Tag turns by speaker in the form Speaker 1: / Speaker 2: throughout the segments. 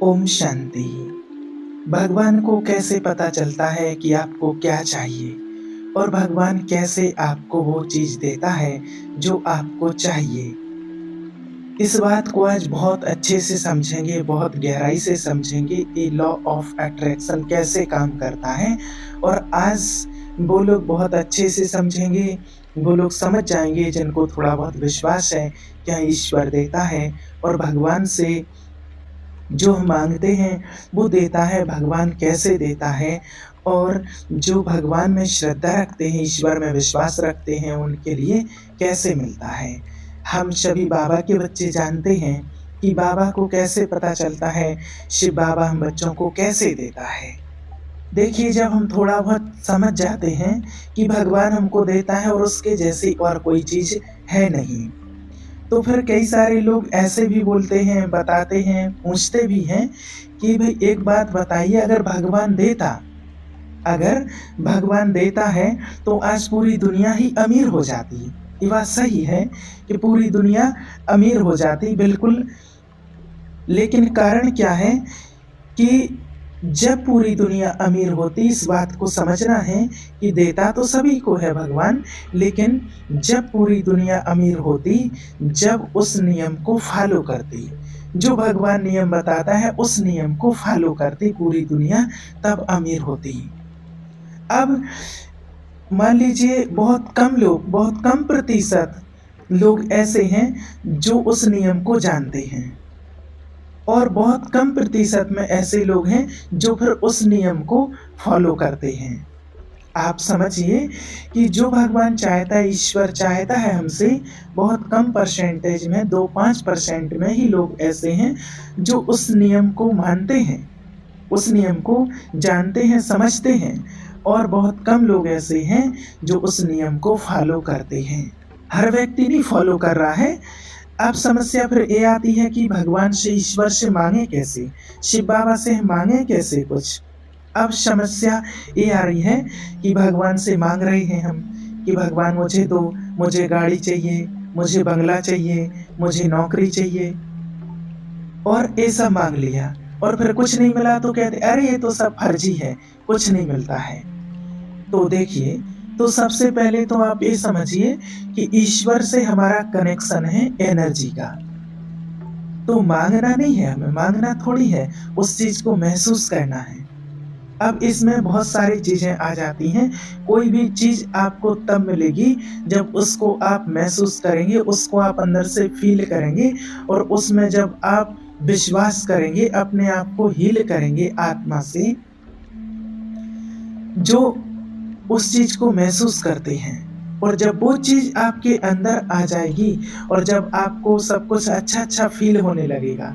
Speaker 1: ओम शांति। भगवान को कैसे पता चलता है कि आपको क्या चाहिए और भगवान कैसे आपको वो चीज़ देता है जो आपको चाहिए। इस बात को आज बहुत अच्छे से समझेंगे, बहुत गहराई से समझेंगे ये लॉ ऑफ अट्रैक्शन कैसे काम करता है। और आज वो लोग बहुत अच्छे से समझेंगे, वो लोग समझ जाएँगे जिनको थोड़ा बहुत विश्वास है, क्या ईश्वर देता है और भगवान से जो हम माँगते हैं वो देता है, भगवान कैसे देता है। और जो भगवान में श्रद्धा रखते हैं, ईश्वर में विश्वास रखते हैं, उनके लिए कैसे मिलता है। हम सभी बाबा के बच्चे जानते हैं कि बाबा को कैसे पता चलता है, शिव बाबा हम बच्चों को कैसे देता है। देखिए, जब हम थोड़ा बहुत समझ जाते हैं कि भगवान हमको देता है और उसके जैसी और कोई चीज़ है नहीं, तो फिर कई सारे लोग ऐसे भी बोलते हैं, बताते हैं, पूछते भी हैं कि भई एक बात बताइए, अगर भगवान देता है तो आज पूरी दुनिया ही अमीर हो जाती। ये बात सही है कि पूरी दुनिया अमीर हो जाती, बिल्कुल। लेकिन कारण क्या है कि जब पूरी दुनिया अमीर होती, इस बात को समझना है कि देता तो सभी को है भगवान, लेकिन जब पूरी दुनिया अमीर होती, जब उस नियम को फ़ॉलो करती, जो भगवान नियम बताता है उस नियम को फ़ॉलो करती पूरी दुनिया, तब अमीर होती। अब मान लीजिए बहुत कम प्रतिशत लोग ऐसे हैं जो उस नियम को जानते हैं और बहुत कम प्रतिशत में ऐसे लोग हैं जो फिर उस नियम को फॉलो करते हैं। आप समझिए कि जो भगवान चाहता है, ईश्वर चाहता है हमसे, बहुत कम परसेंटेज में 2-5% में ही लोग ऐसे हैं जो उस नियम को मानते हैं, उस नियम को जानते हैं, समझते हैं। और बहुत कम लोग ऐसे हैं जो उस नियम को फॉलो करते हैं। हर व्यक्ति नहीं फॉलो कर रहा है। अब समस्या फिर ये आती है कि भगवान से, ईश्वर से मांगे कैसे, शिव बाबा से मांगे कैसे कुछ। अब समस्या ये आ रही है कि भगवान से मांग रहे हैं हम कि भगवान मुझे दो, मुझे गाड़ी चाहिए, मुझे बंगला चाहिए, मुझे नौकरी चाहिए, और ये सब मांग लिया और फिर कुछ नहीं मिला तो कहते अरे ये तो सब फर्जी है, कुछ नहीं मिलता है। तो देखिए, तो सबसे पहले तो आप ये समझिए कि ईश्वर से हमारा कनेक्शन है एनर्जी का। तो मांगना नहीं है, हमें मांगना थोड़ी है, उस चीज़ को महसूस करना है। अब इसमें बहुत सारी चीज़ें आ जाती हैं। कोई भी चीज़ आपको तब मिलेगी जब उसको आप महसूस करेंगे, उसको आप अंदर से फ़ील करेंगे और उसमें जब आप विश्वास करेंगे, अपने आप को हील करेंगे आत्मा से, जो उस चीज़ को महसूस करते हैं। और जब वो चीज़ आपके अंदर आ जाएगी और जब आपको सब कुछ अच्छा-अच्छा फ़ील होने लगेगा,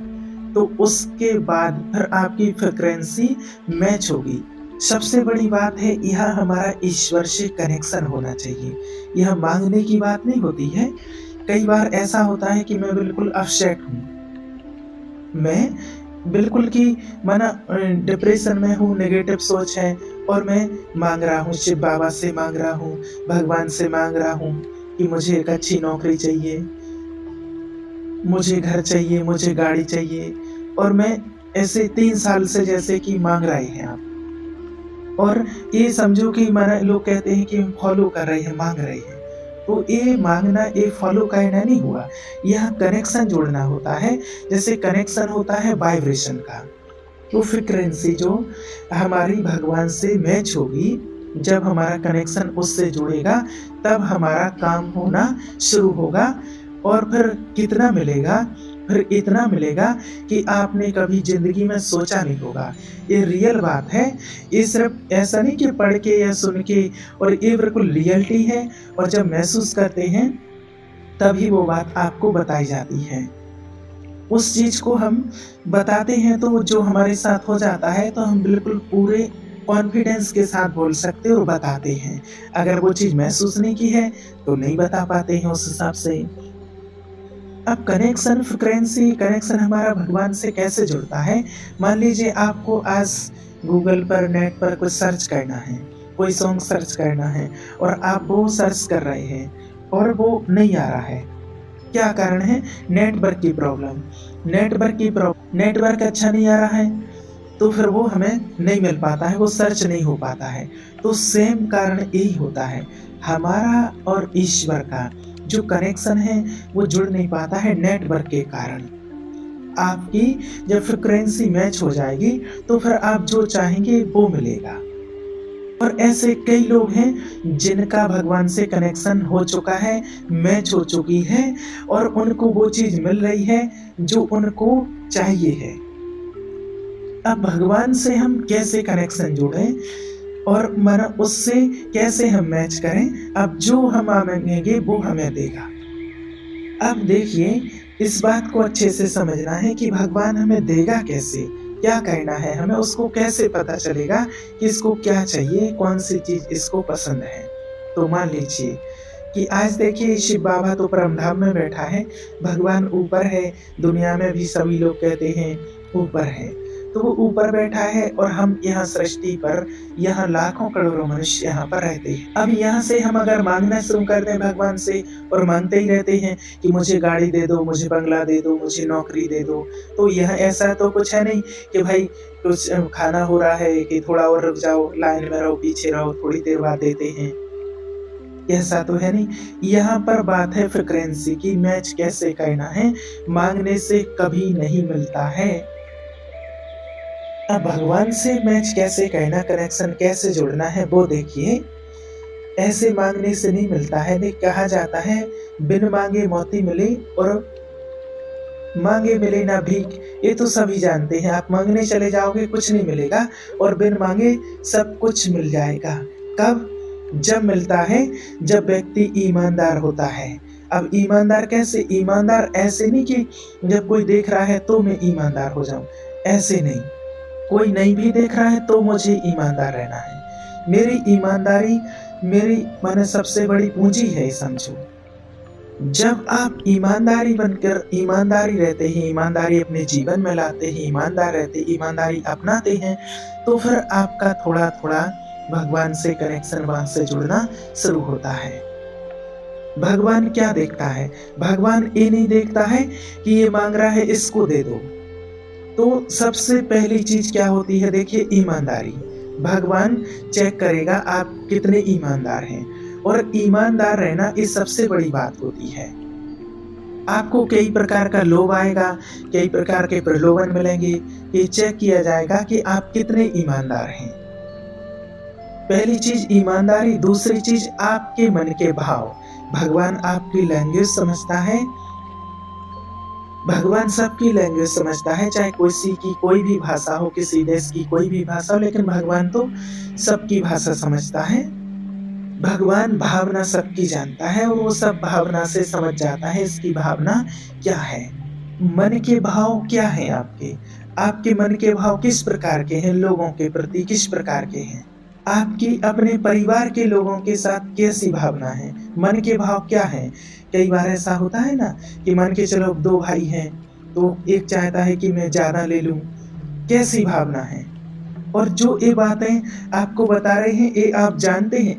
Speaker 1: तो उसके बाद फिर आपकी फ्रीक्वेंसी मैच होगी। सबसे बड़ी बात है, यह हमारा ईश्वर से कनेक्शन होना चाहिए। यह माँगने की बात नहीं होती है। कई बार ऐसा होता है कि मैं बिल्कुल अपसेट हूँ। मैं बिल्कुल कि माना डिप्रेशन में हूँ, नेगेटिव सोच है और मैं माँग रहा हूँ, शिव बाबा से माँग रहा हूँ, भगवान से माँग रहा हूँ कि मुझे एक अच्छी नौकरी चाहिए, मुझे घर चाहिए, मुझे गाड़ी चाहिए, और मैं ऐसे 3 साल से जैसे कि माँग रहे हैं आप। और ये समझो कि माना लोग कहते हैं कि हम फॉलो कर रहे हैं, माँग रहे हैं। तो ये माँगना, ये फॉलो करना नहीं हुआ। यह कनेक्शन जोड़ना होता है। जैसे कनेक्शन होता है वाइब्रेशन का। तो फ्रीक्वेंसी जो हमारी भगवान से मैच होगी, जब हमारा कनेक्शन उससे जुड़ेगा, तब हमारा काम होना शुरू होगा। और फिर कितना मिलेगा? फिर इतना मिलेगा कि आपने कभी ज़िंदगी में सोचा नहीं होगा। ये रियल बात है। ये सिर्फ़ ऐसा नहीं कि पढ़ के या सुन के, और ये बिल्कुल रियलिटी है। और जब महसूस करते हैं, तभी वो बात आपको बताई जाती है। उस चीज़ को हम बताते हैं तो जो हमारे साथ हो जाता है, तो हम बिल्कुल पूरे कॉन्फिडेंस के साथ बोल सकते हैं और बताते हैं। अगर वो चीज़ महसूस नहीं की है, तो नहीं बता पाते हैं उस हिसाब से। अब कनेक्शन, फ्रीक्वेंसी कनेक्शन हमारा भगवान से कैसे जुड़ता है? मान लीजिए आपको आज गूगल पर, नेट पर कुछ सर्च करना है, कोई सॉन्ग सर्च करना है और आप वो सर्च कर रहे हैं और वो नहीं आ रहा है। क्या कारण है? नेटवर्क की प्रॉब्लम। नेटवर्क अच्छा नहीं आ रहा है तो फिर वो हमें नहीं मिल पाता है, वो सर्च नहीं हो पाता है। तो सेम कारण यही होता है, हमारा और ईश्वर का जो कनेक्शन है वो जुड़ नहीं पाता है नेटवर्क के कारण। आपकी जब फ्रिक्वेंसी मैच हो जाएगी तो फिर आप जो चाहेंगे वो मिलेगा। और ऐसे कई लोग हैं जिनका भगवान से कनेक्शन हो चुका है, मैच हो चुकी है और उनको वो चीज मिल रही है जो उनको चाहिए है। अब भगवान से हम कैसे कनेक्शन जोड़ें और मन उससे कैसे हम मैच करें? अब जो हम मांगेंगे वो हमें देगा। अब देखिए, इस बात को अच्छे से समझना है कि भगवान हमें देगा कैसे, क्या करना है हमें, उसको कैसे पता चलेगा कि इसको क्या चाहिए, कौन सी चीज इसको पसंद है। तो मान लीजिए कि आज देखिए शिव बाबा तो परमधाम में बैठा है, भगवान ऊपर है, दुनिया में भी सभी लोग कहते हैं ऊपर है, तो वो ऊपर बैठा है और हम यहाँ सृष्टि पर, यहाँ लाखों करोड़ों मनुष्य यहाँ पर रहते हैं। अब यहाँ से हम अगर मांगना शुरू कर दें भगवान से और मांगते ही रहते हैं कि मुझे गाड़ी दे दो, मुझे बंगला दे दो, मुझे नौकरी दे दो, तो यह ऐसा तो कुछ है नहीं कि भाई कुछ खाना हो रहा है कि थोड़ा और रुक जाओ, लाइन में रहो, पीछे रहो, थोड़ी देर बाद देते हैं, ऐसा तो है नहीं। यहाँ पर बात है फ्रिक्वेंसी की, मैच कैसे करना है, मांगने से कभी नहीं मिलता है। अब भगवान से मैच कैसे करना, कनेक्शन कैसे जोड़ना है वो देखिए। ऐसे मांगने से नहीं मिलता है, नहीं, कहा जाता है बिन मांगे मोती मिले और मांगे मिले ना भीख। ये तो सभी जानते हैं, आप मांगने चले जाओगे कुछ नहीं मिलेगा और बिन मांगे सब कुछ मिल जाएगा। कब? जब मिलता है जब व्यक्ति ईमानदार होता है। अब ईमानदार कैसे? ईमानदार ऐसे नहीं कि जब कोई देख रहा है तो मैं ईमानदार हो जाऊं, ऐसे नहीं। कोई नहीं भी देख रहा है तो मुझे ईमानदार रहना है। मेरी ईमानदारी मेरी माने सबसे बड़ी पूंजी है, समझो। जब आप ईमानदारी बनकर ईमानदारी रहते हैं, ईमानदारी अपने जीवन में लाते हैं, ईमानदार रहते, ईमानदारी अपनाते हैं, तो फिर आपका थोड़ा थोड़ा भगवान से कनेक्शन, वहां से जुड़ना शुरू होता है। भगवान क्या देखता है? भगवान ये नहीं देखता है कि ये मांग रहा है इसको दे दो। तो सबसे पहली चीज क्या होती है देखिए, ईमानदारी। भगवान चेक करेगा आप कितने ईमानदार हैं, और ईमानदार रहना ये सबसे बड़ी बात होती है। आपको कई प्रकार का लोभ आएगा, कई प्रकार के प्रलोभन मिलेंगे, ये चेक किया जाएगा कि आप कितने ईमानदार हैं। पहली चीज ईमानदारी। दूसरी चीज आपके मन के भाव। भगवान आपकी लैंग्वेज समझता है, भगवान सबकी लैंग्वेज समझता है, चाहे किसी की कोई भी भाषा हो, किसी देश की कोई भी भाषा हो, लेकिन भगवान तो सबकी भाषा समझता है। भगवान भावना सबकी जानता है और वो सब भावना से समझ जाता है इसकी भावना क्या है। मन के भाव क्या है आपके? आपके मन के भाव किस प्रकार के हैं, लोगों के प्रति किस प्रकार के हैं? आपकी अपने परिवार के लोगों के साथ कैसी भावना है, मन के भाव क्या है? कई बार ऐसा होता है ना कि मान के चलो दो भाई हैं तो एक चाहता है कि मैं ज्यादा ले लूं, कैसी भावना है? और जो ये बातें आपको बता रहे हैं ये आप जानते हैं,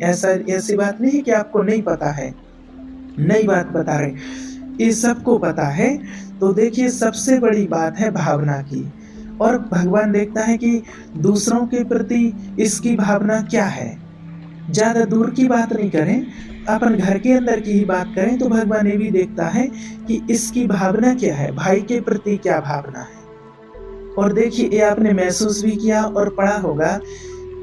Speaker 1: ऐसी बात नहीं है कि आपको नहीं पता है, नई बात बता रहे, ये सबको पता है। तो देखिए सबसे बड़ी बात है भावना की, और भगवान देखता है कि दूसरों के प्रति इसकी भावना क्या है। ज्यादा दूर की बात नहीं करें, अपन घर के अंदर की ही बात करें तो भगवान ये भी देखता है कि इसकी भावना क्या है, भाई के प्रति क्या भावना है। और देखिए ये आपने महसूस भी किया और पढ़ा होगा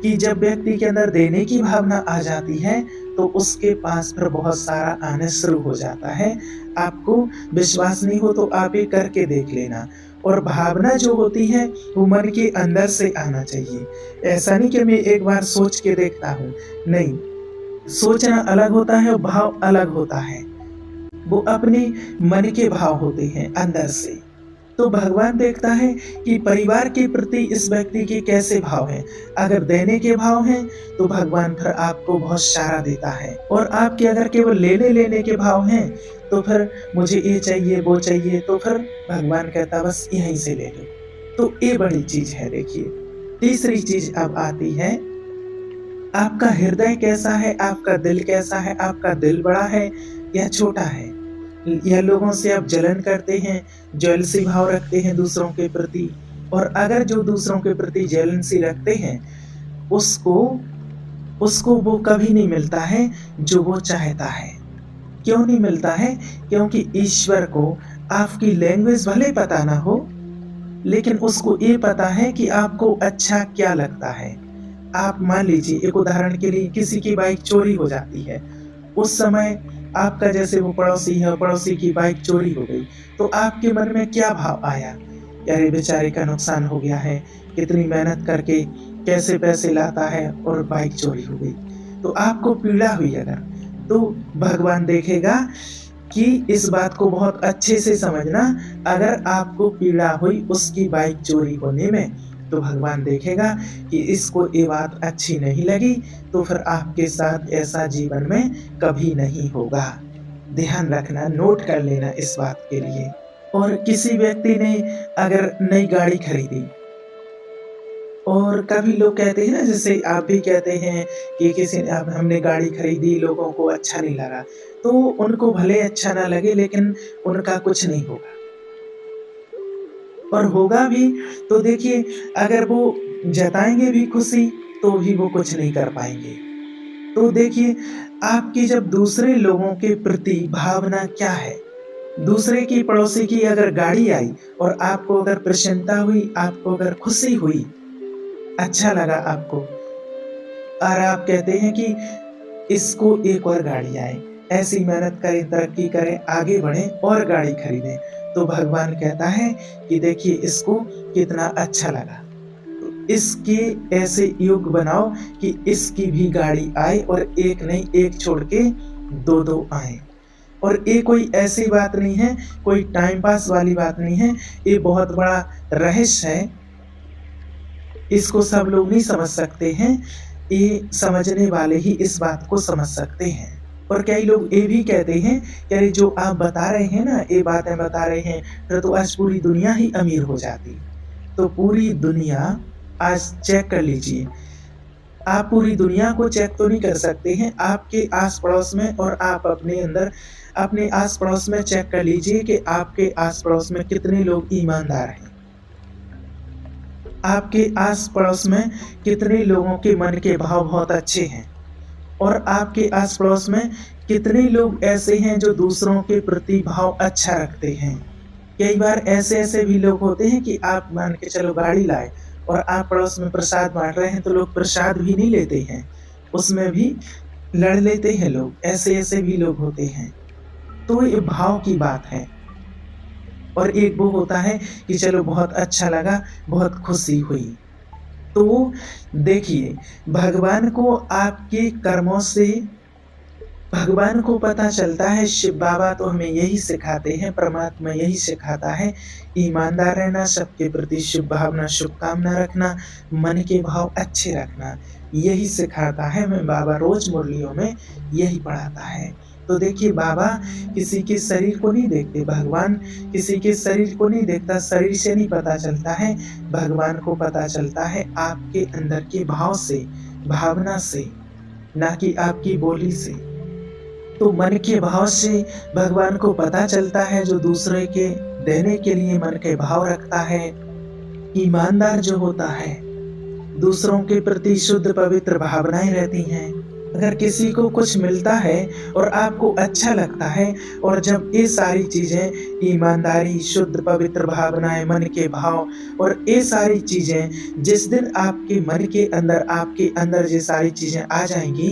Speaker 1: कि जब व्यक्ति के अंदर देने की भावना आ जाती है तो उसके पास फिर बहुत सारा आने शुरू हो जाता है। आपको विश्वास नहीं हो तो आप ये करके देख लेना। और भावना जो होती है वो मन के अंदर से आना चाहिए। ऐसा नहीं कि मैं एक बार सोच के देखता हूँ, नहीं, सोचना अलग होता है और भाव अलग होता है, वो अपने मन के भाव होते हैं अंदर से। तो भगवान देखता है कि परिवार के प्रति इस व्यक्ति के कैसे भाव हैं। अगर देने के भाव हैं तो भगवान फिर आपको बहुत सारा देता है, और आपके अगर केवल लेने के भाव हैं तो फिर मुझे ये चाहिए वो चाहिए, तो फिर भगवान कहता बस यहीं से ले लो। तो ये बड़ी चीज है। देखिए तीसरी चीज अब आती है, आपका हृदय कैसा है, आपका दिल कैसा है। आपका दिल बड़ा है या छोटा है, या लोगों से आप जलन करते हैं, जेलसी भाव रखते हैं दूसरों के प्रति, और अगर जो दूसरों के प्रति जेलसी रखते हैं उसको उसको वो कभी नहीं मिलता है जो वो चाहता है। क्यों नहीं मिलता है? क्योंकि ईश्वर को आपकी लैंग्वेज भले पता ना हो, लेकिन उसको ये पता है कि आपको अच्छा क्या लगता है। आप मान लीजिए, एक उदाहरण के लिए, किसी की बाइक चोरी हो जाती है, उस समय आपका जैसे वो पड़ोसी है, पड़ोसी की बाइक चोरी हो गई, तो आपके मन में क्या भाव आया? अरे बेचारे का नुकसान हो गया है, कितनी मेहनत करके कैसे पैसे लाता है और बाइक चोरी हो गई, तो आपको पीड़ा हुई। अगर तो भगवान देखेगा कि इस बात को बहुत अच्छे से समझना, अगर आपको पीड़ा हुई उसकी बाइक चोरी होने में, तो भगवान देखेगा कि इसको ये बात अच्छी नहीं लगी, तो फिर आपके साथ ऐसा जीवन में कभी नहीं होगा। ध्यान रखना, नोट कर लेना इस बात के लिए। और किसी व्यक्ति ने अगर नई गाड़ी खरीदी, और कभी लोग कहते हैं ना, जैसे आप भी कहते हैं कि किसी ने हमने गाड़ी खरीदी, लोगों को अच्छा नहीं लगा, तो उनको भले अच्छा ना लगे, लेकिन उनका कुछ नहीं होगा। और होगा भी तो देखिए, अगर वो जताएंगे भी खुशी तो भी वो कुछ नहीं कर पाएंगे। तो देखिए, आपकी जब दूसरे लोगों के प्रति भावना क्या है, दूसरे की पड़ोसी की अगर गाड़ी आई और आपको अगर प्रसन्नता हुई, आपको अगर खुशी हुई, अच्छा लगा आपको, और आप कहते हैं कि इसको एक और गाड़ी आए, ऐसी मेहनत करें, तरक्की करें, आगे बढ़ें और गाड़ी खरीदें, तो भगवान कहता है कि देखिए इसको कितना अच्छा लगा, तो इसके ऐसे योग बनाओ कि इसकी भी गाड़ी आए, और एक नहीं, एक छोड़ के दो दो आए। और ये कोई ऐसी बात नहीं है, कोई टाइम पास वाली बात नहीं है, ये बहुत बड़ा रहस्य है। इसको सब लोग नहीं समझ सकते हैं, ये समझने वाले ही इस बात को समझ सकते हैं। और कई लोग ये भी कहते हैं कि अरे जो आप बता रहे हैं ना, ये बातें बता रहे हैं, फिर तो आज पूरी दुनिया ही अमीर हो जाती। तो पूरी दुनिया आज चेक कर लीजिए, आप पूरी दुनिया को चेक तो नहीं कर सकते हैं, आपके आस पड़ोस में और आप अपने अंदर, अपने आस पड़ोस में चेक कर लीजिए कि आपके आस पड़ोस में कितने लोग ईमानदार हैं, आपके आस पड़ोस में कितने लोगों के मन के भाव बहुत अच्छे हैं, और आपके आस पड़ोस में कितने लोग ऐसे हैं जो दूसरों के प्रति भाव अच्छा रखते हैं। कई बार ऐसे भी लोग होते हैं कि आप मान के चलो गाड़ी लाए और आप पड़ोस में प्रसाद बांट रहे हैं, तो लोग प्रसाद भी नहीं लेते हैं, उसमें भी लड़ लेते हैं लोग, ऐसे भी लोग होते हैं। तो ये भाव की बात है। और एक वो होता है कि चलो बहुत अच्छा लगा, बहुत खुशी हुई। तो देखिए, भगवान को आपके कर्मों से भगवान को पता चलता है। शिव बाबा तो हमें यही सिखाते हैं, परमात्मा यही सिखाता है, ईमानदार रहना, सबके प्रति शुभ भावना, शुभकामना रखना, मन के भाव अच्छे रखना, यही सिखाता है हमें बाबा। रोज मुरलियों में यही पढ़ाता है। तो देखिए, बाबा किसी के शरीर को नहीं देखते, भगवान किसी के शरीर को नहीं देखता, शरीर से नहीं पता चलता है, भगवान को पता चलता है आपके अंदर के भाव से, भावना से, ना कि आपकी बोली से। तो मन के भाव से भगवान को पता चलता है, जो दूसरे के देने के लिए मन के भाव रखता है, ईमानदार जो होता है, दूसरों के प्रति शुद्ध पवित्र भावनाएं रहती हैं। अगर किसी को कुछ मिलता है और आपको अच्छा लगता है, और जब ये सारी चीजें, ईमानदारी, शुद्ध पवित्र भावनाएं, मन के भाव और ये सारी चीजें, जिस दिन आपके मन के अंदर, आपके अंदर ये सारी चीजें आ जाएंगी,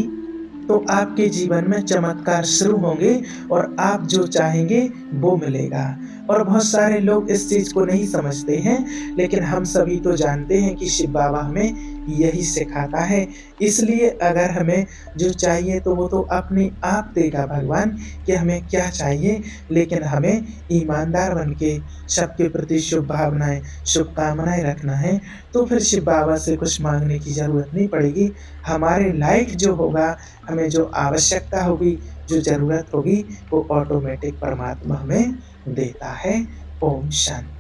Speaker 1: तो आपके जीवन में चमत्कार शुरू होंगे और आप जो चाहेंगे वो मिलेगा। और बहुत सारे लोग इस चीज को नहीं समझते हैं, लेकिन हम सभी तो जानते हैं कि शिव बाबा हमें यही सिखाता है। इसलिए अगर हमें जो चाहिए तो वो तो अपने आप देगा भगवान कि हमें क्या चाहिए, लेकिन हमें ईमानदार बन के सबके प्रति शुभ भावनाएं, शुभकामनाएं रखना है। तो फिर शिव बाबा से कुछ मांगने की जरूरत नहीं पड़ेगी। हमारे लायक जो होगा, हमें जो आवश्यकता होगी, जो जरूरत होगी, वो ऑटोमेटिक परमात्मा हमें देता है। ओम शांति।